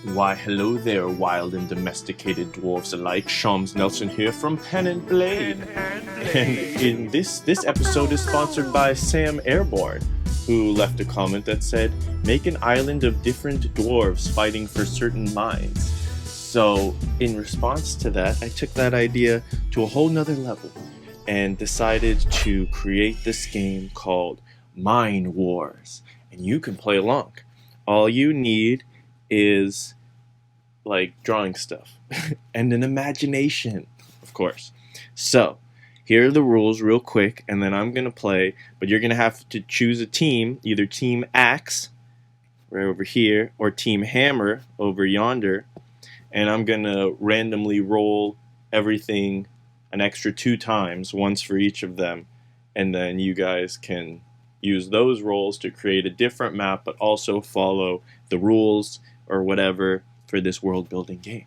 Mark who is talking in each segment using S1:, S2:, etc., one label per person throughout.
S1: Why, hello there, wild and domesticated dwarves alike. Shams Nelson here from Pen and Blade. And in this episode is sponsored by Sam Airborne, who left a comment that said, "Make an island of different dwarves fighting for certain mines." So, in response to that, I took that idea to a whole nother level and decided to create this game called Mine Wars. And you can play along. All you need is like drawing stuff and an imagination, of course. So here are the rules real quick, and then I'm gonna play, but you're gonna have to choose a team, either Team Axe right over here or Team Hammer over yonder, and I'm gonna randomly roll everything an extra 2 times, once for each of them, and then you guys can use those rolls to create a different map, but also follow the rules or whatever for this world building game.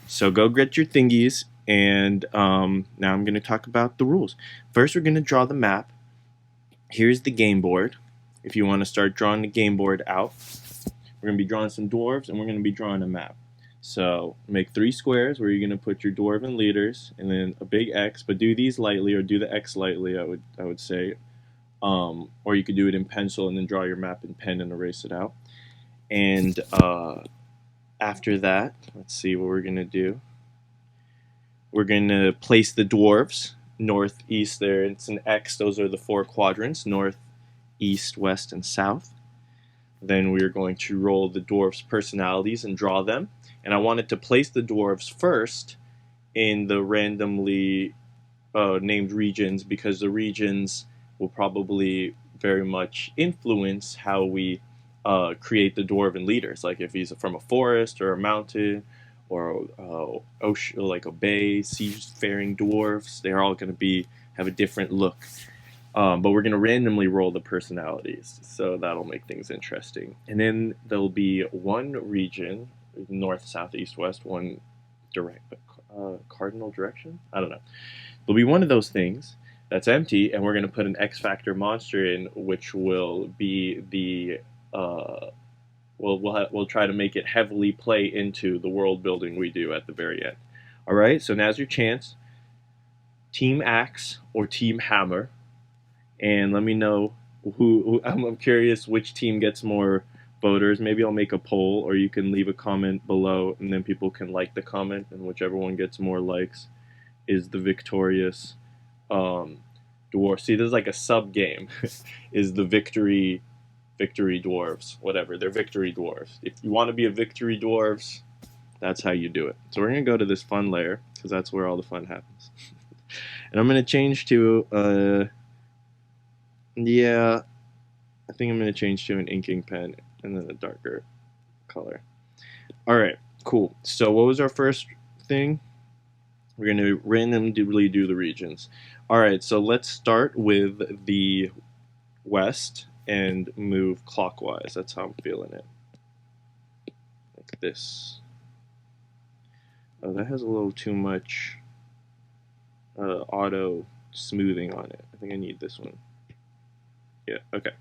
S1: So go get your thingies, and now I'm going to talk about the rules. First, we're going to draw the map. Here's the game board. If you want to start drawing the game board out, we're going to be drawing some dwarves, and we're going to be drawing a map. So make 3 squares where you're going to put your dwarven leaders, and then a big X, but do these lightly, or do the X lightly, I would say. Or you could do it in pencil and then draw your map in pen and erase it out. And after that, let's see what we're going to do. We're going to place the dwarves northeast there. It's an X. Those are the 4 quadrants, north, east, west, and south. Then we're going to roll the dwarves' personalities and draw them. And I wanted to place the dwarves first in the randomly named regions, because the regions will probably very much influence how we create the dwarven leaders. Like if he's from a forest or a mountain or ocean, like a bay, seafaring dwarfs, they're all going to have a different look. But we're going to randomly roll the personalities, so that'll make things interesting. And then there'll be one region, north, south, east, west, one cardinal direction? I don't know. There'll be one of those things that's empty, and we're going to put an X Factor monster in, which will be the we'll try to make it heavily play into the world building we do at the very end. All right, so now's your chance. Team Axe or Team Hammer, and let me know who I'm curious which team gets more voters. Maybe I'll make a poll, or you can leave a comment below, and then people can like the comment, and whichever one gets more likes is the victorious dwarf. See, there's like a sub game. Is the victory dwarves, whatever. They're victory dwarves. If you want to be a victory dwarves, that's how you do it. So we're going to go to this fun layer, because that's where all the fun happens. And I'm going to change to yeah, I think I'm going to change to an inking pen and then a darker color. Alright, cool. So what was our first thing? We're going to randomly do the regions. Alright, so let's start with the west and move clockwise. That's how I'm feeling it. Like this. Oh, that has a little too much auto smoothing on it. I think I need this one. Yeah, okay.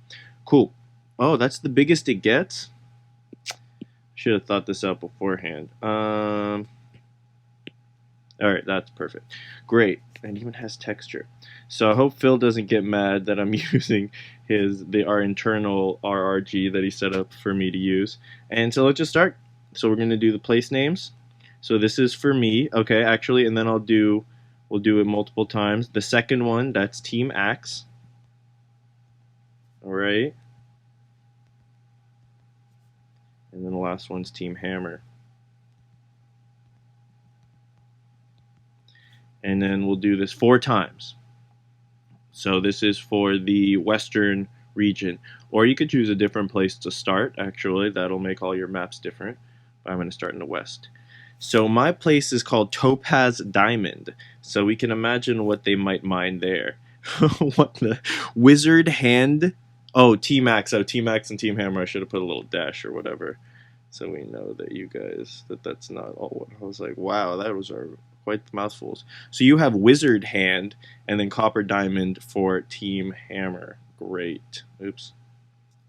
S1: Cool. Oh, that's the biggest it gets? Should have thought this out beforehand. Alright, that's perfect. Great. And even has texture. So I hope Phil doesn't get mad that I'm using our internal RRG that he set up for me to use. And so let's just start. So we're going to do the place names. So this is for me, okay, actually, and then we'll do it multiple times. The second one, that's Team Axe. Alright. And then the last one's Team Hammer. And then we'll do this 4 times. So this is for the western region. Or you could choose a different place to start, actually. That'll make all your maps different. But I'm going to start in the west. So my place is called Topaz Diamond. So we can imagine what they might mine there. What the? Wizard Hand? Oh, Team Axe. Oh, Team Axe and Team Hammer. I should have put a little dash or whatever, so we know that you guys, that's not all what I was like. Wow, that was quite the mouthfuls. So you have Wizard Hand and then Copper Diamond for Team Hammer. Great. Oops.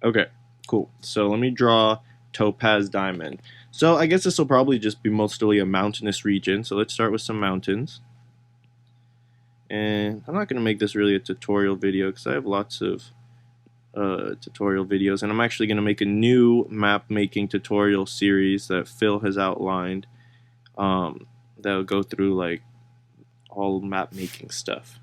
S1: Okay, cool. So let me draw Topaz Diamond. So I guess this will probably just be mostly a mountainous region. So let's start with some mountains. And I'm not going to make this really a tutorial video because I have lots of tutorial videos, and I'm actually going to make a new map making tutorial series that Phil has outlined that'll go through like all map making stuff.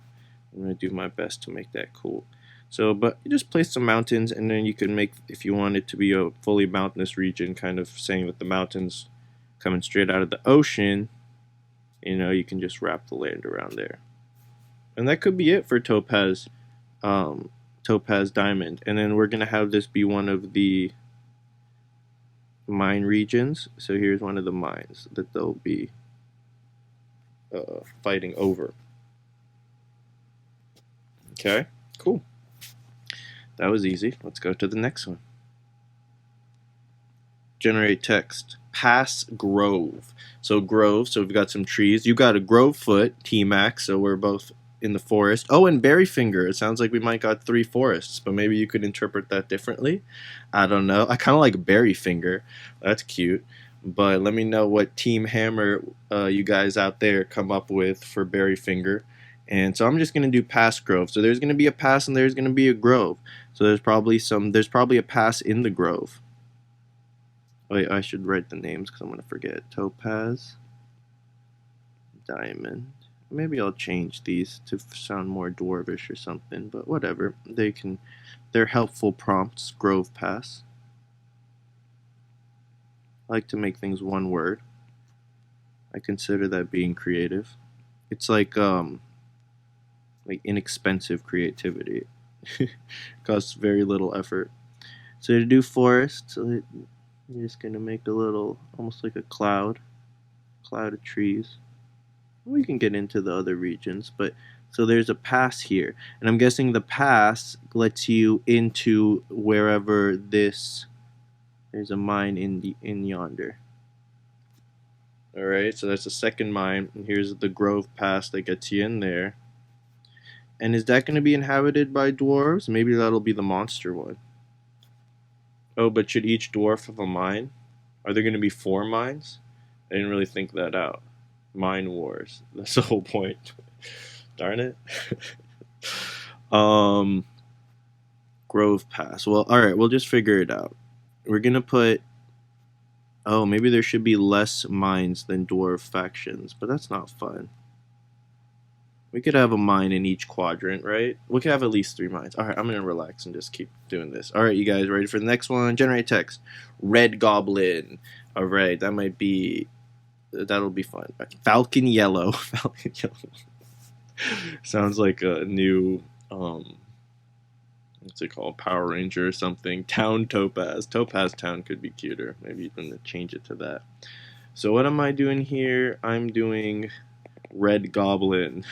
S1: I'm going to do my best to make that cool. So, but you just place some mountains, and then you can make, if you want it to be a fully mountainous region, kind of saying that the mountains coming straight out of the ocean, you know, you can just wrap the land around there. And that could be it for Topaz, Topaz Diamond. And then we're going to have this be one of the mine regions. So here's one of the mines that they'll be fighting over. Okay, cool. That was easy. Let's go to the next one. Generate text. Pass Grove. So Grove, so we've got some trees. You got a Grove foot, T-Max, so we're both in the forest. Oh, and Berryfinger. It sounds like we might got 3 forests, but maybe you could interpret that differently. I don't know. I kind of like Berryfinger. That's cute. But let me know what Team Hammer you guys out there come up with for Berryfinger. And so I'm just going to do Pass Grove. So there's going to be a pass and there's going to be a grove. So there's probably a pass in the grove. Wait, I should write the names because I'm going to forget. Topaz, Diamond. Maybe I'll change these to sound more dwarvish or something, but whatever. They're helpful prompts. Grove Pass. I like to make things one word. I consider that being creative. It's like inexpensive creativity. Costs very little effort. So to do forest, so you're just gonna make a little, almost like a cloud of trees. We can get into the other regions, but so there's a pass here, and I'm guessing the pass lets you into wherever this. There's a mine in yonder. All right, so that's the second mine, and here's the Grove Pass that gets you in there. And is that going to be inhabited by dwarves? Maybe that'll be the monster one. Oh, but should each dwarf have a mine? Are there going to be 4 mines? I didn't really think that out. Mine wars. That's the whole point. Darn it. Grove Pass. Well, alright, we'll just figure it out. We're going to put... Oh, maybe there should be less mines than dwarf factions, but that's not fun. We could have a mine in each quadrant, right? We could have at least 3 mines. Alright, I'm going to relax and just keep doing this. Alright, you guys ready for the next one? Generate text. Red Goblin. Alright, that'll be fun. Falcon Yellow. Falcon Yellow. Sounds like a new, what's it called? Power Ranger or something. Town Topaz. Topaz Town could be cuter. Maybe even change it to that. So what am I doing here? I'm doing... Red Goblin.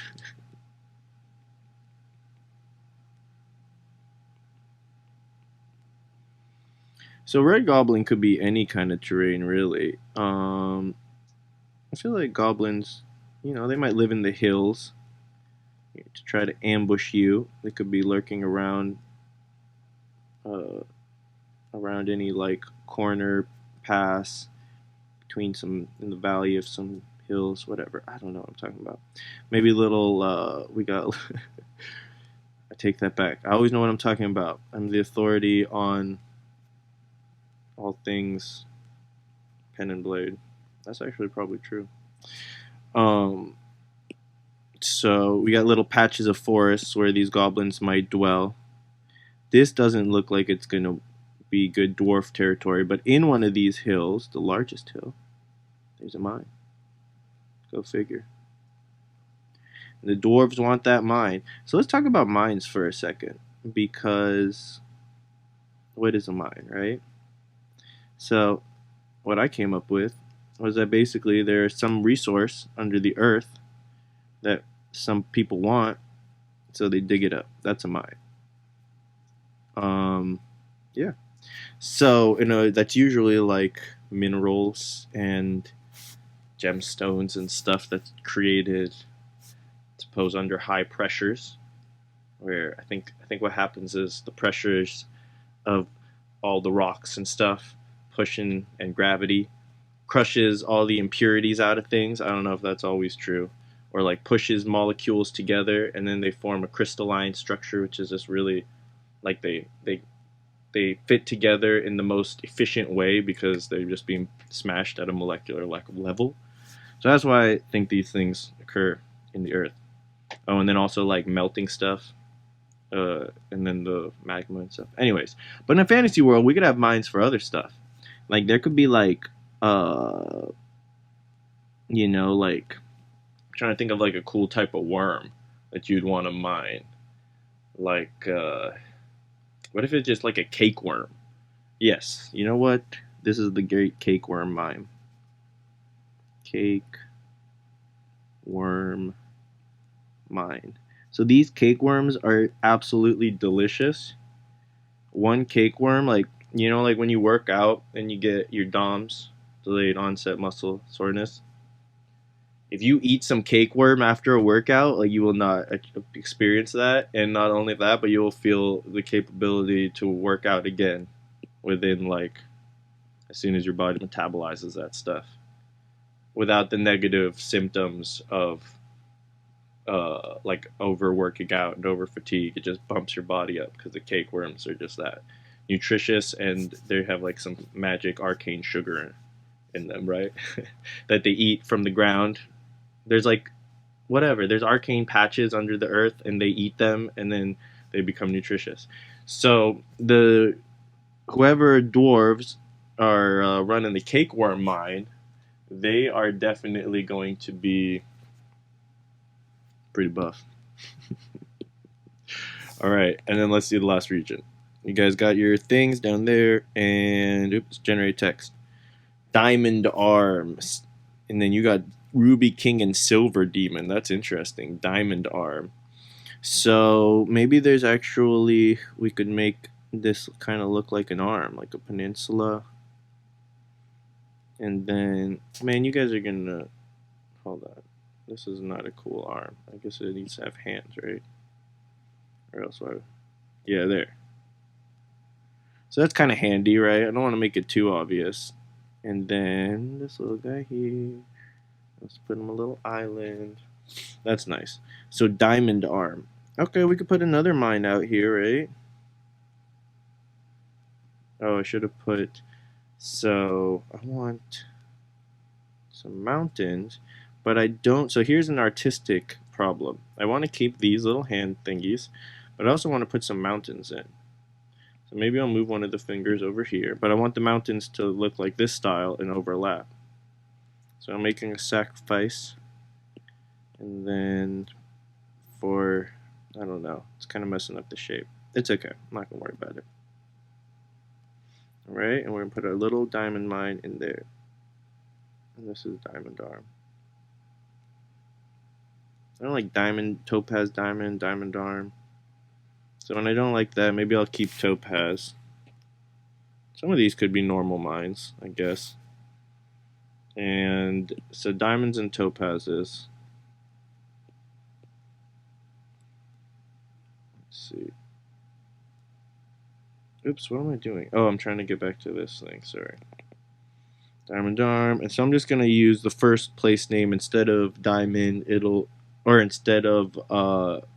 S1: So Red Goblin could be any kind of terrain, really. I feel like goblins, you know, they might live in the hills to try to ambush you. They could be lurking around any like corner pass between some in the valley of some hills, whatever. I don't know what I'm talking about. Maybe little we got I take that back. I always know what I'm talking about. I'm the authority on all things pen and blade. That's actually probably true. So we got little patches of forests where these goblins might dwell. This doesn't look like it's gonna be good dwarf territory, but in one of these hills, the largest hill, there's a mine. Go figure. The dwarves want that mine. So let's talk about mines for a second, because what is a mine, right? So what I came up with was that basically there's some resource under the earth that some people want, so they dig it up. That's a mine. Yeah. So, you know, that's usually like minerals and gemstones and stuff that's created, I suppose, under high pressures, where I think what happens is the pressures of all the rocks and stuff pushing and gravity crushes all the impurities out of things. I don't know if that's always true. Or like pushes molecules together and then they form a crystalline structure, which is just really like they fit together in the most efficient way because they're just being smashed at a molecular level. So that's why I think these things occur in the earth. Oh, and then also like melting stuff, and then the magma and stuff. Anyways, but in a fantasy world, we could have mines for other stuff. Like there could be like, like I'm trying to think of like a cool type of worm that you'd want to mine. Like, what if it's just like a cake worm? Yes, you know what? This is the great cake worm mine. Cake worm mine. So these cake worms are absolutely delicious. One cake worm, like like when you work out and you get your DOMS, delayed onset muscle soreness. If you eat some cake worm after a workout, like you will not experience that, and not only that, but you will feel the capability to work out again within like as soon as your body metabolizes that stuff, without the negative symptoms of like overworking out and over fatigue. It just bumps your body up because the cake worms are just that nutritious and they have like some magic arcane sugar in them, right? That they eat from the ground. There's like whatever. There's arcane patches under the earth and they eat them and then they become nutritious. So whoever dwarves are running the cake worm mine, they are definitely going to be pretty buff. All right, and then let's see the last region. You guys got your things down there, and oops, generate text. Diamond arms, and then you got Ruby King and Silver Demon. That's interesting. Diamond arm. So maybe there's actually we could make this kind of look like an arm, like a peninsula. And then, man, you guys are gonna hold on. This is not a cool arm. I guess it needs to have hands, right? Or else why? Yeah, there. So that's kind of handy, right? I don't want to make it too obvious. And then this little guy here. Let's put him a little island. That's nice. So diamond arm. Okay, we could put another mine out here, right? Oh, I should have put... So I want some mountains. But I don't, so here's an artistic problem. I want to keep these little hand thingies, but I also want to put some mountains in. So maybe I'll move one of the fingers over here, but I want the mountains to look like this style and overlap. So I'm making a sacrifice, and then I don't know, it's kind of messing up the shape. It's okay, I'm not going to worry about it. Alright, and we're going to put our little diamond mine in there. And this is diamond arm. I don't like diamond, topaz, diamond arm. So when I don't like that, maybe I'll keep topaz. Some of these could be normal mines, I guess. And so diamonds and topazes. Let's see. Oops, what am I doing? Oh, I'm trying to get back to this thing, sorry. Diamond arm. And so I'm just going to use the first place name instead of diamond. Instead of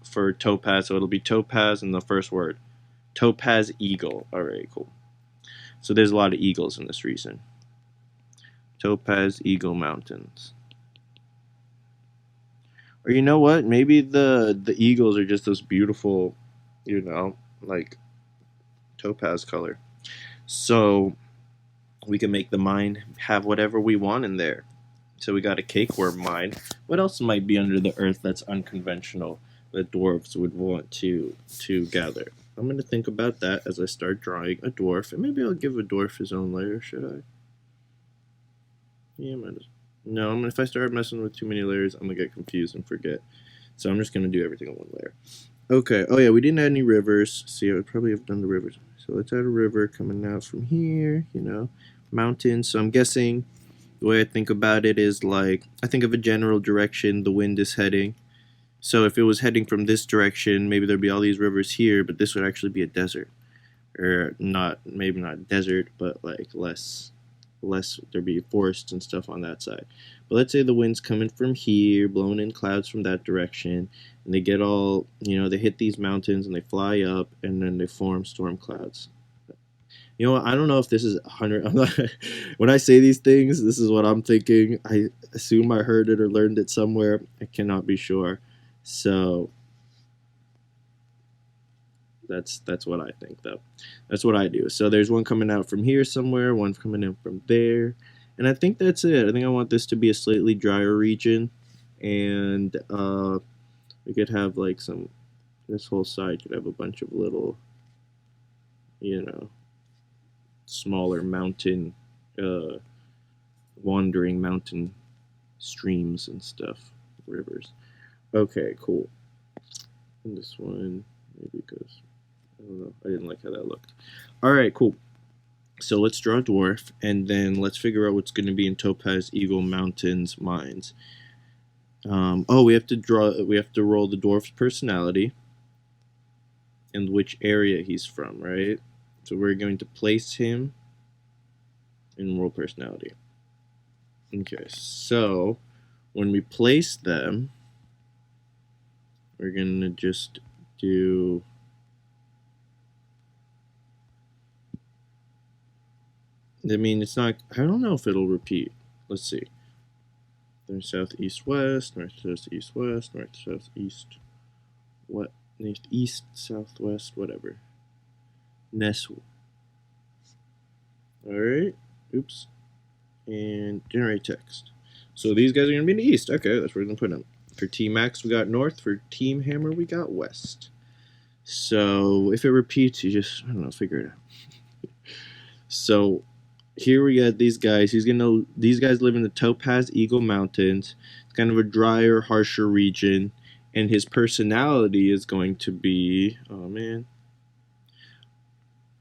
S1: for topaz, so it'll be topaz in the first word. Topaz eagle. Alright, cool. So there's a lot of eagles in this region. Topaz Eagle Mountains. Or you know what? Maybe the eagles are just this beautiful, like topaz color. So we can make the mine have whatever we want in there. So we got a cake worm mine. What else might be under the earth that's unconventional that dwarves would want to gather? I'm going to think about that as I start drawing a dwarf. And maybe I'll give a dwarf his own layer, should I? Yeah, no, if I start messing with too many layers, I'm going to get confused and forget. So I'm just going to do everything on one layer. Okay, oh yeah, we didn't add any rivers. See, I would probably have done the rivers. So let's add a river coming out from here, mountains. So I'm guessing the way I think about it is like, I think of a general direction the wind is heading. So if it was heading from this direction, maybe there'd be all these rivers here, but this would actually be a desert. Or maybe not desert, but like less less there'd be forests and stuff on that side. But let's say the wind's coming from here, blowing in clouds from that direction, and they get all, they hit these mountains and they fly up, and then they form storm clouds. You know what? I don't know if this is 100. I'm not, when I say these things, this is what I'm thinking. I assume I heard it or learned it somewhere. I cannot be sure. So that's what I think, though. That's what I do. So there's one coming out from here somewhere, one coming in from there, and I think that's it. I think I want this to be a slightly drier region, and we could have like some. This whole side could have a bunch of little, smaller mountain, wandering mountain streams and stuff, rivers. Okay, cool. And this one maybe goes. I don't know. I didn't like how that looked. All right, cool. So let's draw a dwarf, and then let's figure out what's going to be in Topaz Eagle Mountains mines. We have to roll the dwarf's personality and which area he's from, right? So we're going to place him in roll personality. Okay, so when we place them, we're going to just do... I mean, it's not... I don't know if it'll repeat. Let's see. North, south, east, west. North, south, east, west. North, south, east. What? North, east, southwest, whatever. Ness. Alright. Oops. And generate text. So these guys are going to be in the east. Okay, that's where we're going to put them. For Team Max, we got north. For Team Hammer, we got west. So if it repeats, you just, I don't know, figure it out. So here we got these guys. These guys live in the Topaz Eagle Mountains. It's kind of a drier, harsher region. And his personality is going to be... Oh, man.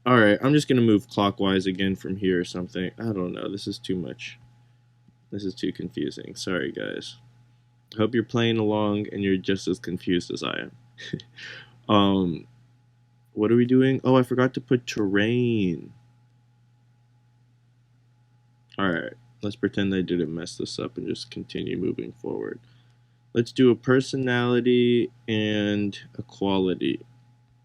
S1: Alright, I'm just going to move clockwise again from here or something. I don't know. This is too much. This is too confusing. Sorry, guys. I hope you're playing along and you're just as confused as I am. What are we doing? Oh, I forgot to put terrain. Alright, let's pretend I didn't mess this up and just continue moving forward. Let's do a personality and a quality.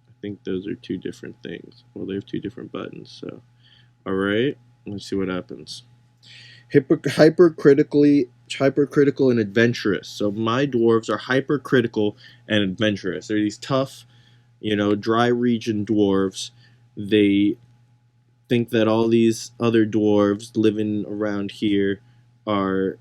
S1: I think those are two different things. Well, they have two different buttons, so. Alright, let's see what happens. Hypercritical and adventurous. So my dwarves are hypercritical and adventurous. They're these tough, dry region dwarves. They think that all these other dwarves living around here are...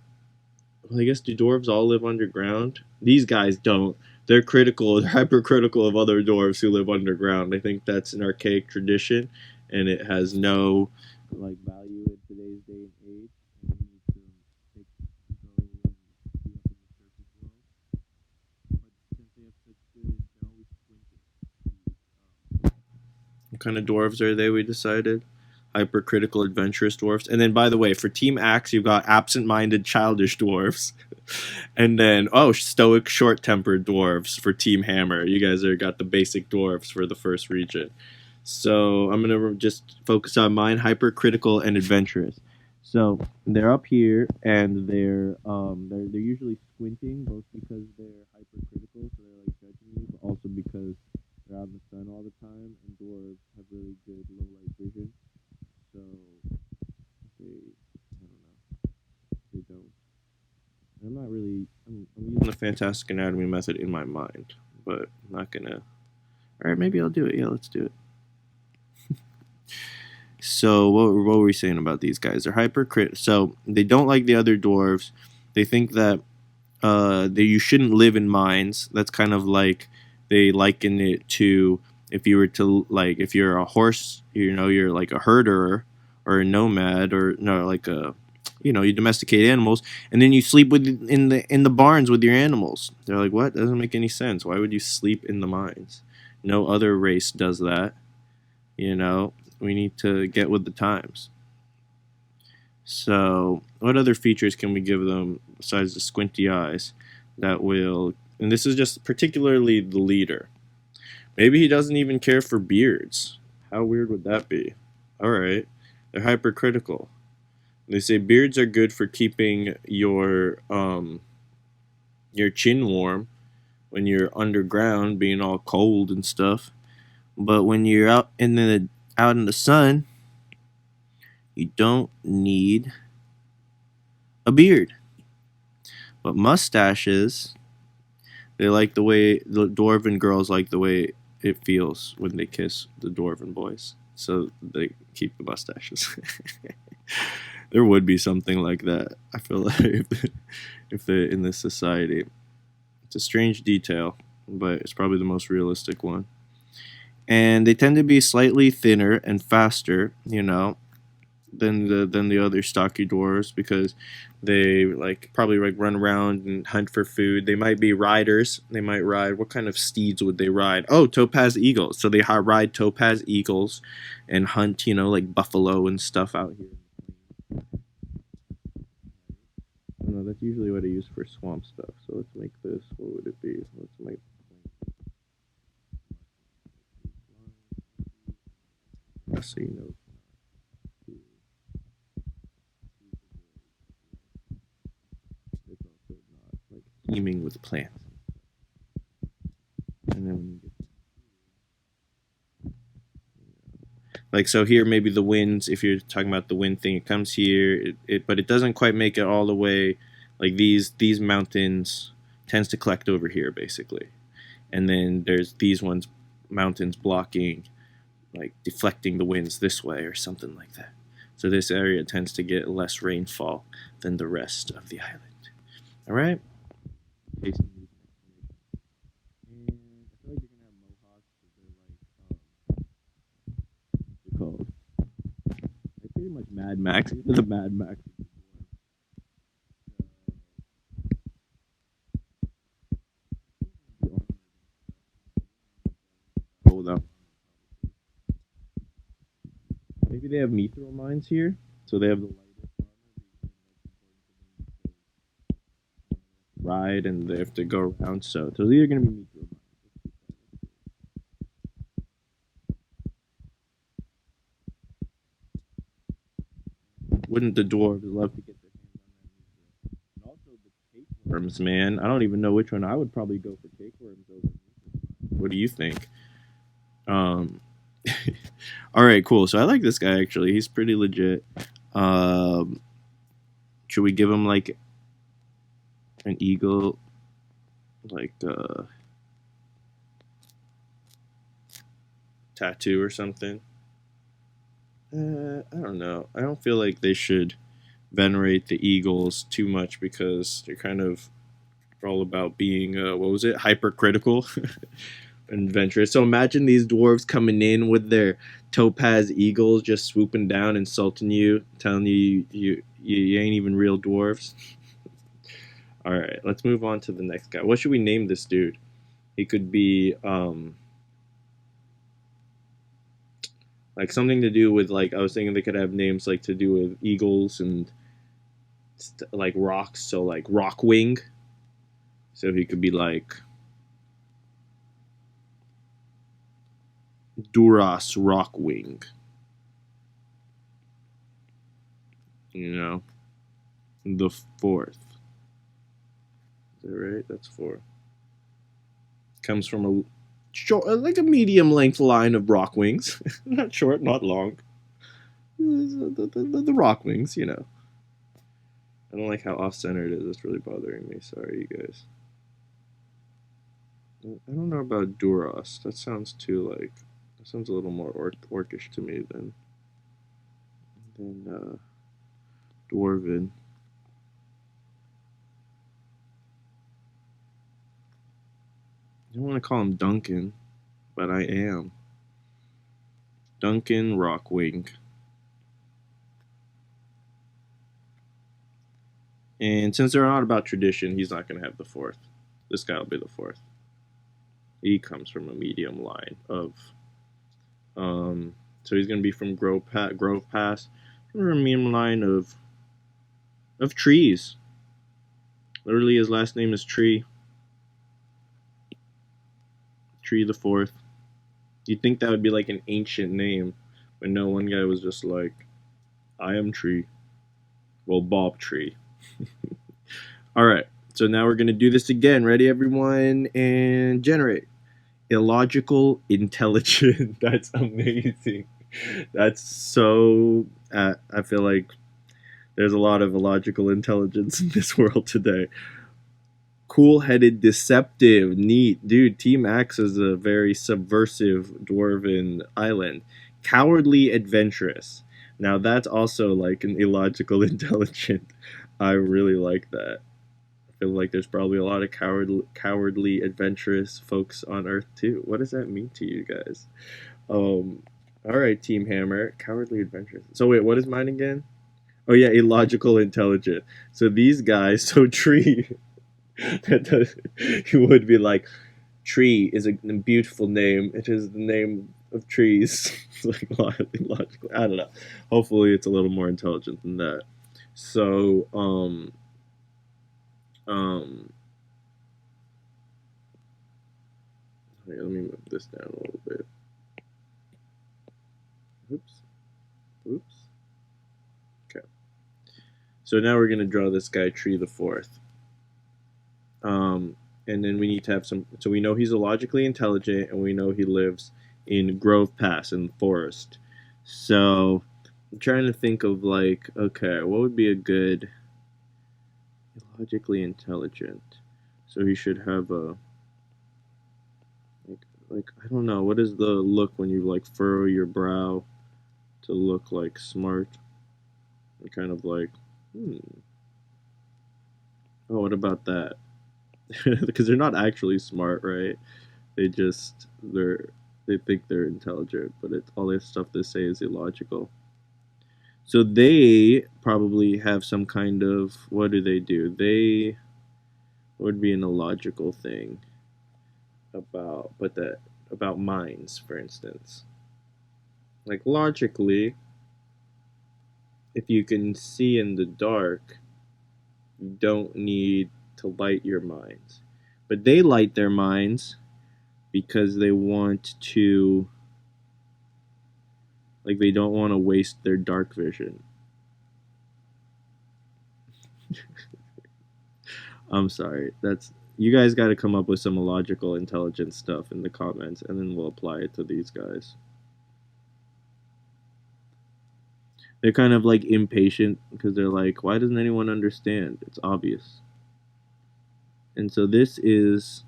S1: Well, I guess, do dwarves all live underground? These guys don't. They're hypercritical of other dwarves who live underground. I think that's an archaic tradition, and it has no value in today's day and age. What kind of dwarves are they, we decided? Hypercritical, adventurous dwarves. And then, by the way, for Team Axe, you've got absent-minded, childish dwarves. And then, stoic, short-tempered dwarves for Team Hammer. You guys got the basic dwarves for the first region. So I'm going to just focus on mine, hypercritical and adventurous. So they're up here, and they're usually squinting, both because they're hypercritical, so they're judging you, but also because they're out in the sun all the time, and dwarves have really good low-light vision. So they don't. I'm using the Fantastic Anatomy method in my mind, but I'm not gonna. Alright, maybe I'll do it. Yeah, let's do it. So what were we saying about these guys? They're hypercritical. So they don't like the other dwarves. They think that you shouldn't live in mines. That's kind of like they liken it to if you were to if you're a horse, you're like a herder or a nomad or you domesticate animals, and then you sleep in the barns with your animals. They're like, what? That doesn't make any sense. Why would you sleep in the mines? No other race does that. We need to get with the times. So what other features can we give them besides the squinty eyes that will... And this is just particularly the leader. Maybe he doesn't even care for beards. How weird would that be? Alright. They're hypercritical. They say beards are good for keeping your chin warm when you're underground, being all cold and stuff. But when you're out in the sun, you don't need a beard. But mustaches, they like the way the dwarven girls like the way it feels when they kiss the dwarven boys. So they keep the mustaches. There would be something like that. I feel like if they in this society, it's a strange detail, but it's probably the most realistic one. And they tend to be slightly thinner and faster, than the other stocky dwarves because they probably run around and hunt for food. They might be riders. They might ride. What kind of steeds would they ride? Oh, topaz eagles. So they ride topaz eagles and hunt, like buffalo and stuff out here. I don't know. That's usually what I use for swamp stuff. So let's make this. What would it be? Let's make. So it's also not teeming with plants. And then when you get so here maybe the winds, if you're talking about the wind thing, it comes here, but it doesn't quite make it all the way. Like these mountains tends to collect over here basically, and then there's these mountains blocking, deflecting the winds this way or something like that. So this area tends to get less rainfall than the rest of the island. All right. Called. They're pretty much Mad Max. The Mad Max. Hold up. Maybe they have mithril mines here, so they have the lightest ride, and they have to go around. So those are either going to be mithril mines. Wouldn't the dwarves love to get their hands on that? And also the tapeworms, man. I don't even know which one. I would probably go for tapeworms over. What do you think? All right, cool. So I like this guy actually. He's pretty legit. Should we give him like an eagle, tattoo or something? I don't know. I don't feel like they should venerate the eagles too much because they're kind of all about being what was it, hypercritical and adventurous. So imagine these dwarves coming in with their topaz eagles just swooping down, insulting you, telling you you ain't even real dwarves. All right, let's move on to the next guy. What should we name this dude? He could be something to do with I was thinking they could have names to do with eagles and rocks. So Rockwing. So he could be Duras Rockwing. The fourth. Is that right? That's 4. Comes from a short, a medium length line of Rockwings. Not short, not long. The Rockwings, I don't like how off-center it is. It's really bothering me. Sorry, you guys. I don't know about Duras. That sounds too that sounds a little more orcish to me than Dwarven. I don't want to call him Duncan, but I am. Duncan Rockwing. And since they're not about tradition, he's not going to have the 4th. This guy will be the 4th. He comes from a medium line of so he's going to be from Grove Pass, from a medium line of trees. Literally, his last name is Tree. Tree the 4th. You'd think that would be an ancient name, but no, one guy was just I am Tree. Well, bulb tree. All right. So now we're going to do this again. Ready, everyone? And generate. Illogical intelligent. That's amazing. That's so... I feel like there's a lot of illogical intelligence in this world today. Cool-headed, deceptive, neat. Dude, Team Axe is a very subversive dwarven island. Cowardly, adventurous. Now that's also like an illogical intelligent. I really like that. I feel like there's probably a lot of cowardly, adventurous folks on Earth too. What does that mean to you guys? All right, Team Hammer. Cowardly, adventurous. So wait, what is mine again? Oh yeah, illogical, intelligent. So these guys, so Tree, he would be like, Tree is a beautiful name. It is the name of trees. It's like logical. I don't know. Hopefully, it's a little more intelligent than that. So, let me move this down a little bit. Oops. Oops. Okay. So now we're gonna draw this guy, Tree the Fourth. And then we need to have some. So we know he's illogically intelligent, and we know he lives in Grove Pass in the forest. So I'm trying to think of like, okay, what would be a good illogically intelligent? So he should have a like I don't know, what is the look when you like furrow your brow to look like smart? And kind of like, oh, what about that? Because they're not actually smart, right? They just they think they're intelligent, but all this stuff they say is illogical. So they probably have some kind of, what do? They would be an illogical thing about mines, for instance. Like logically, if you can see in the dark, you don't need to light your mines. But they light their mines because they want to, like, they don't want to waste their dark vision. I'm sorry. You guys got to come up with some illogical intelligence stuff in the comments, and then we'll apply it to these guys. They're kind of like impatient because they're like, why doesn't anyone understand? It's obvious. And so this is,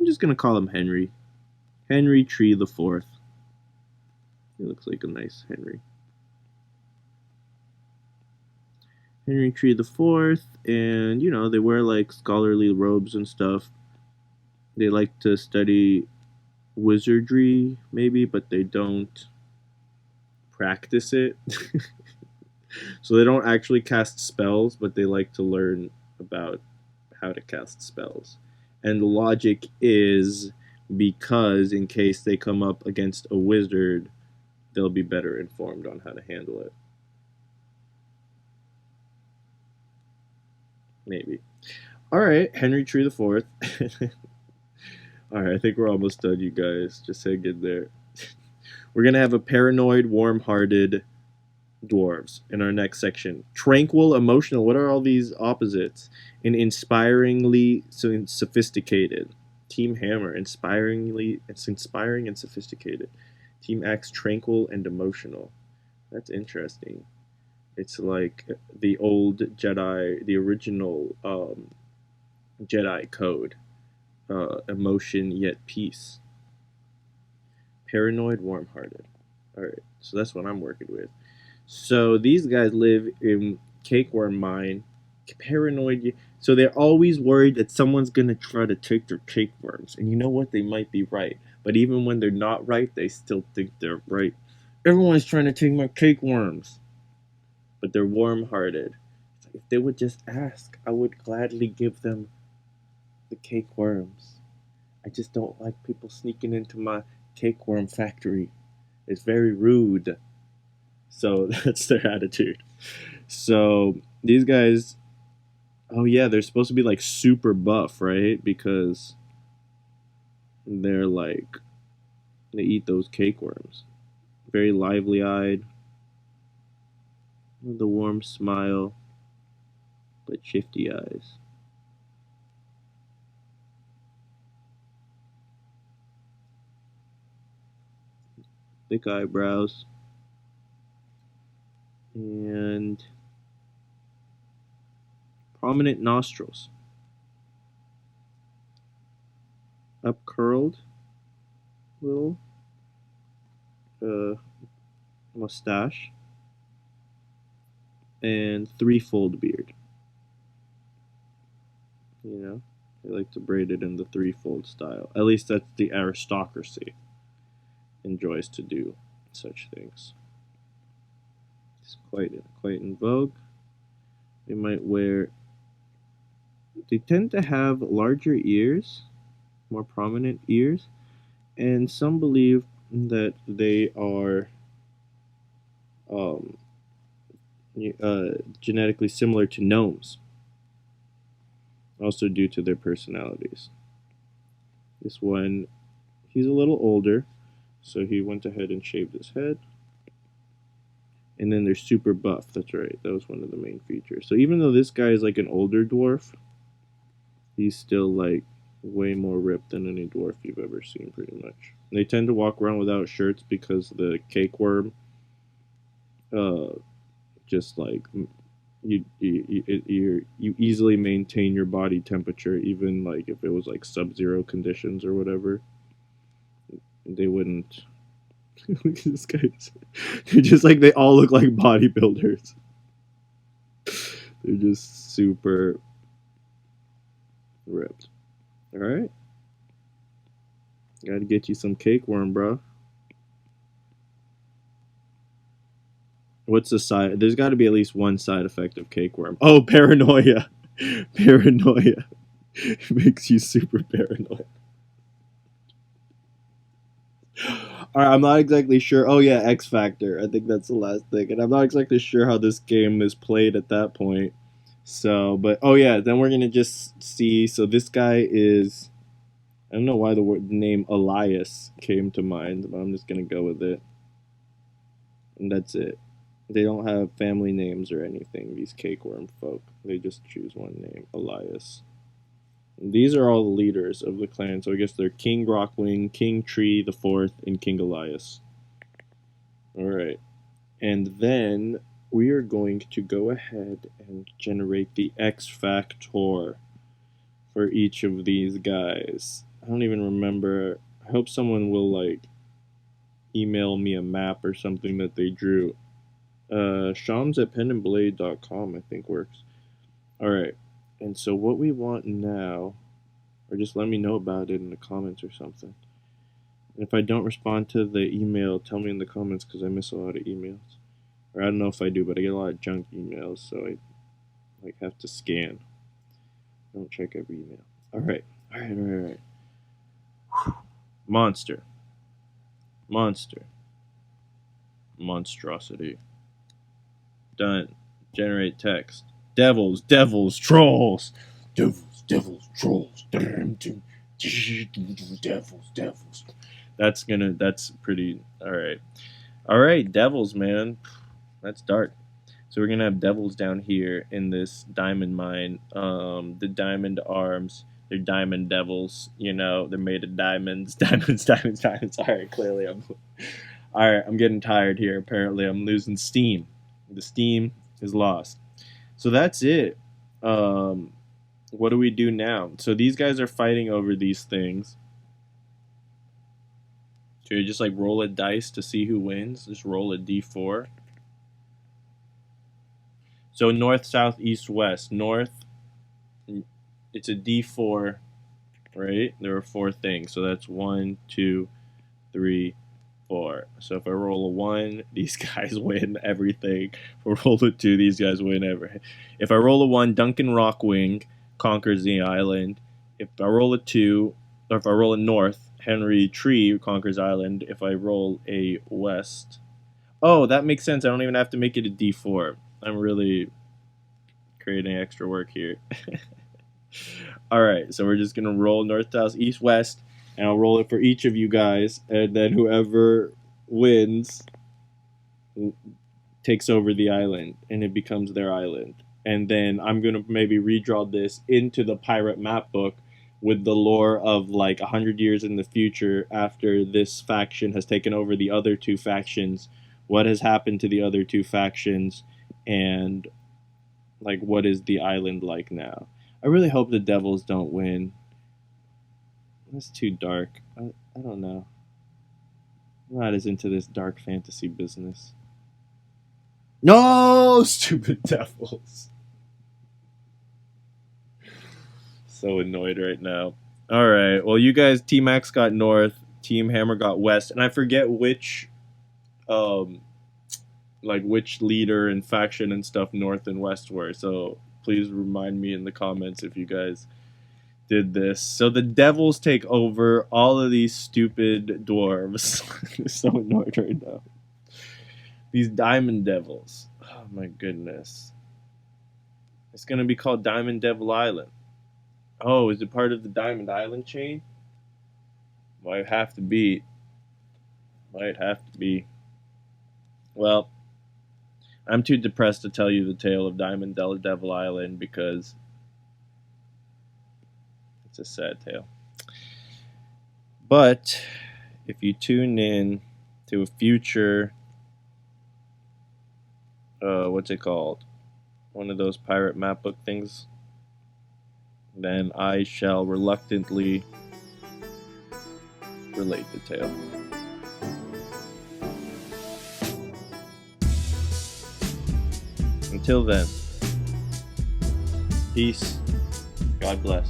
S1: I'm just going to call him Henry. Henry Tree the Fourth. He looks like a nice Henry. Henry Tree the Fourth, and you know, they wear like scholarly robes and stuff. They like to study wizardry, maybe, but they don't practice it. So they don't actually cast spells, but they like to learn about how to cast spells. And the logic is because in case they come up against a wizard, they'll be better informed on how to handle it. Maybe. All right, Henry Tree the Fourth. All right, I think we're almost done, you guys. Just hang in there. We're gonna have a paranoid, warm-hearted dwarves in our next section. Tranquil, emotional. What are all these opposites? And inspiringly sophisticated. Team Hammer, it's inspiring and sophisticated. Team Axe, tranquil and emotional. That's interesting. It's like the old Jedi, the original Jedi code. Emotion yet peace. Paranoid, warm-hearted. Alright, so that's what I'm working with. So these guys live in Cakeworm Mine. Paranoid. So they're always worried that someone's going to try to take their cakeworms. And you know what? They might be right. But even when they're not right, they still think they're right. Everyone's trying to take my cakeworms. But they're warm-hearted. If they would just ask, I would gladly give them the cakeworms. I just don't like people sneaking into my cakeworm factory. It's very rude. So that's their attitude. So these guys, oh yeah, they're supposed to be like super buff, right? Because they're like, they eat those cakeworms. Very lively-eyed. With a warm smile, but shifty eyes. Thick eyebrows. And prominent nostrils. Up curled little mustache. And threefold beard. You know, they like to braid it in the threefold style. At least that's the aristocracy enjoys to do such things. It's quite in vogue. They might wear. They tend to have larger ears, more prominent ears, and some believe that they are um, genetically similar to gnomes, also due to their personalities. This one, he's a little older, so he went ahead and shaved his head. And then they're super buff. That's right. That was one of the main features. So even though this guy is like an older dwarf, he's still like way more ripped than any dwarf you've ever seen, pretty much. They tend to walk around without shirts because the cakeworm, just like you easily maintain your body temperature, even like if it was like sub-zero conditions or whatever. They wouldn't. Look at this guy. They're just like, they all look like bodybuilders. They're just super ripped. Alright. Gotta get you some cakeworm, bro. What's the side? There's gotta be at least one side effect of cakeworm. Oh, paranoia. Paranoia. It makes you super paranoid. Alright, I'm not exactly sure. Oh yeah, X Factor. I think that's the last thing. And I'm not exactly sure how this game is played at that point. So, but oh yeah, then we're gonna just see. So this guy is, I don't know why the name Elias came to mind, but I'm just gonna go with it. And that's it. They don't have family names or anything, these cakeworm folk. They just choose one name, Elias. These are all the leaders of the clan, so I guess they're King Rockwing, King Tree the Fourth, and King Elias. Alright. And then we are going to go ahead and generate the X Factor for each of these guys. I don't even remember. I hope someone will like email me a map or something that they drew. Shams at penandblade.com I think works. Alright. And so what we want now, or just let me know about it in the comments or something. And if I don't respond to the email, tell me in the comments because I miss a lot of emails. Or I don't know if I do, but I get a lot of junk emails, so I like have to scan. I don't check every email. Alright. Monster. Monster. Monstrosity. Done. Generate text. Devils, trolls. Devils, trolls. Devils. That's pretty, alright. Alright, devils, man. That's dark. So we're gonna have devils down here in this diamond mine. The diamond arms. They're diamond devils. You know, they're made of diamonds. Diamonds. Alright, clearly I'm getting tired here. Apparently I'm losing steam. The steam is lost. So that's it. What do we do now? So these guys are fighting over these things. So you just like roll a dice to see who wins. Just roll a d4. So north, south, east, west. North, it's a d4, right? There are 4 things. So that's 1, 2, 3, 4. So if I roll a 1, these guys win everything. If I roll a 2, these guys win everything. If I roll a 1, Duncan Rockwing conquers the island. If I roll a 2, or if I roll a north, Henry Tree conquers island. If I roll a west, oh, that makes sense. I don't even have to make it a d4. I'm really creating extra work here. Alright, so we're just going to roll north, south, east, west, and I'll roll it for each of you guys, and then whoever wins takes over the island and it becomes their island. And then I'm gonna maybe redraw this into the pirate map book with the lore of like 100 years in the future after this faction has taken over the other two factions. What has happened to the other two factions, and like what is the island like now? I really hope the devils don't win. That's too dark. I don't know. I'm not as into this dark fantasy business. No, stupid devils. So annoyed right now. Alright, well you guys, Team Max got north, Team Hammer got west, and I forget which which leader and faction and stuff north and west were, so please remind me in the comments if you guys did this. So the devils take over all of these stupid dwarves. I'm so annoyed right now. These diamond devils. Oh my goodness. It's gonna be called Diamond Devil Island. Oh, is it part of the Diamond Island chain? Might have to be. Might have to be. Well, I'm too depressed to tell you the tale of Diamond Devil Island because it's a sad tale. But if you tune in to a future, what's it called? One of those pirate map book things, then I shall reluctantly relate the tale. Until then, peace, God bless,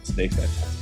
S1: stay fantastic.